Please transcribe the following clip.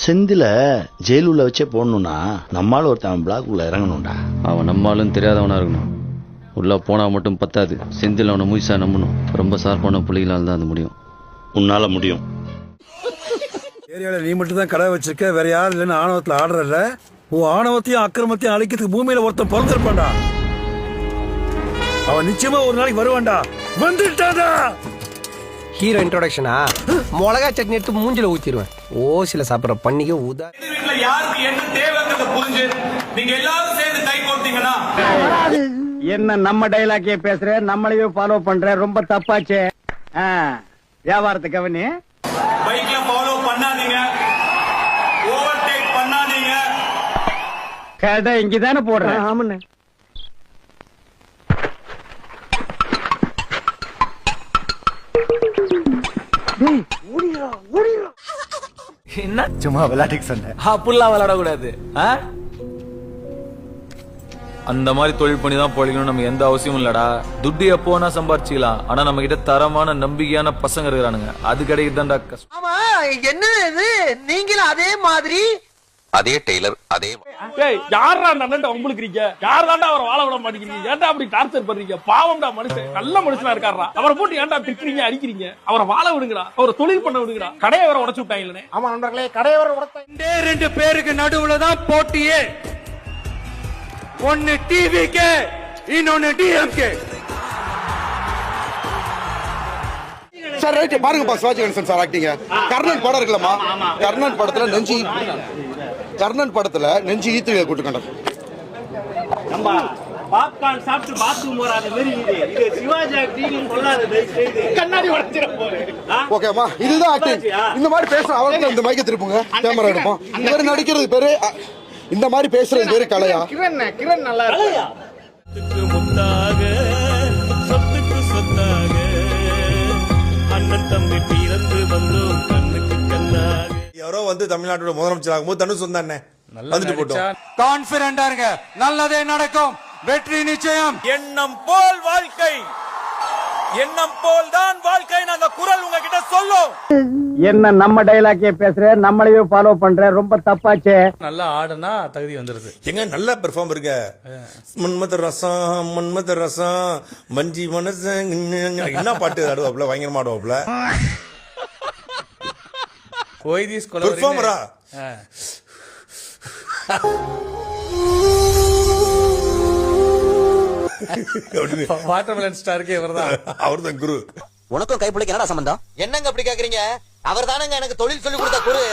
செந்தில ஜெயிலுள்ள வச்சே போடணும்னா நம்மால ஒருத்தன் பிளாக் உள்ள இறங்கணும்டா. அவன் நம்மாலும் தெரியாதவனா இருக்கணும். உள்ள போனா மட்டும் பத்தாது, செந்தில் அவனை முயசா நம்பணும். ரொம்ப சார்பான புள்ளிகளால் தான் அது முடியும். உன்னால முடியும். ஏரியாவில் நீ மட்டும் தான் கடை வச்சிருக்க, வேற யாரும் இல்லைன்னு ஆணவத்தில் ஆடுறல. உன் ஆணவத்தையும் அக்கிரமத்தையும் அழிக்கிறதுக்கு பூமியில ஒருத்தன் பிறந்திருப்பான்டா. அவன் நிச்சயமா ஒரு நாளைக்கு வருவான்டா. வந்துட்டான்டா. ஹீரோ இன்ட்ரோடக்ஷனா? மிளகா சட்னி எடுத்து மூஞ்சில ஊத்திடுவேன். ஓசில சாப்பிட்ற பண்ணிக்க ஊதா. யாருக்கு என்ன தேவைங்கிறத புரிஞ்சு நீங்க எல்லாரும் சேர்ந்து கை கோர்த்தீங்கன்னா என்ன நம்ம டைலாக்கே பேசுற, நம்மளையே ஃபாலோ பண்ற, ரொம்ப தப்பாச்சே. வியாபாரத்தை கவனி. பைக்ல ஃபாலோ பண்ணாதீங்க, ஓவர்டேக் பண்ணாதீங்க. கடை இங்கதானே போடுறேன். ஆமாண்ணே. என்ன சும்மா விளையாட்டுக்கு சொன்னேன். அப்படிலாம் விளையாட கூடாது. அந்த மாதிரி தொழில் பண்ணி தான் பொழிக்கணும் நம்ம எந்த அவசியமும் இல்லடா. துட்டு எப்போனா சம்பாரிச்சிக்கலாம், ஆனா நம்ம கிட்ட தரமான நம்பிக்கையான பசங்க இருக்கிறானுங்க, அது கிடைக்குதான்டா கஷ்டம். ஆமா, என்ன இது நீங்களும் அதே மாதிரி அதே டெய்லர் அதே யாரா அந்த அண்ணன் உங்களுக்கு இருக்கீங்க? யார் தாண்டா அவரை வாழ விட மாட்டேங்கிறீங்க? ஏன்டா அப்படி டார்ச்சர் பண்றீங்க? பாவம்டா மனுஷன், நல்ல மனுஷனா இருக்காரா? அவரை போட்டு ஏன்டா திட்டுறீங்க, அடிக்கிறீங்க? அவரை வாழ விடுங்கடா, அவரை தொழில் பண்ண விடுங்கடா. கடையை வர உடைச்சு விட்டாங்களே. ஆமா நண்பர்களே, கடையை வர உடைச்சா ரெண்டு பேருக்கு நடுவுல தான் போட்டியே. ஒன்னு டிவிக்கு, இன்னொன்னு டிஎம்கே. சார் ரைட் பாருங்கப்பா, சிவாஜி கணேசன் சார் ஆக்டிங்க. கர்ணன் படம் இருக்குல்லம்மா, கர்ணன் படத்துல நெஞ்சு ஈத்து கூட்டுக்கண்ட பாப்கார்ன் சாப்பிட்டு பாத்ரூம் போறாத மாதிரி இது சிவாஜி ஆக்டிங் சொல்லாத கண்ணாடி உடைச்சிர போறே. ஓகேமா, இதுதான் ஆக்டிங். இந்த மாதிரி பேசுற அவருக்கு இந்த மைக்க திருப்புங்க, கேமரா எடுப்போம். இவர் நடிக்கிறது பேரு, இந்த மாதிரி பேசுறது பேரு கலையா? கிரண் நல்லா இருக்கு. முத்தாக சொத்துக்கு சொத்தாக அண்ணன் தம்பி பிறந்து வந்தோம் கண்ணுக்கு கண்ணாக. யாரோ வந்து தமிழ்நாட்டோட முதலமைச்சர் ஆகும்போது தனு சொந்தானே வந்துட்டு போட்டோம். கான்பிடண்டா இருங்க, நல்லதே நடக்கும், வெற்றி நிச்சயம். எண்ணம் போல் வாழ்க்கை, எண்ணம் போல் தான் வாழ்க்கை. அந்த குரல் உங்ககிட்ட சொல்லும். என்ன நம்ம டைலாக்கே பேசுற, நம்மளையே ஃபாலோ பண்ற, ரொம்ப தப்பாச்சே. நல்லா ஆடுனா தகுதி வந்துருது. எங்க நல்ல பெர்ஃபார்ம் இருக்க. மன்மத ரசம் மஞ்சி மனச என்ன பாட்டு ஆடுவாப்ல, பயங்கரமா ஆடுவாப்ல. பெர்ஃபார்மரா? வாட்டர்மெலன் ஸ்டாருக்கு இவர்தான், அவர்தான் குரு. உனக்கும் கைப்பிள்ளைக்கு என்னடா சம்பந்தம்? என்னங்க அப்படி கேக்குறீங்க? அவர் தானங்க எனக்கு தொழில் சொல்லி கொடுத்த குரு.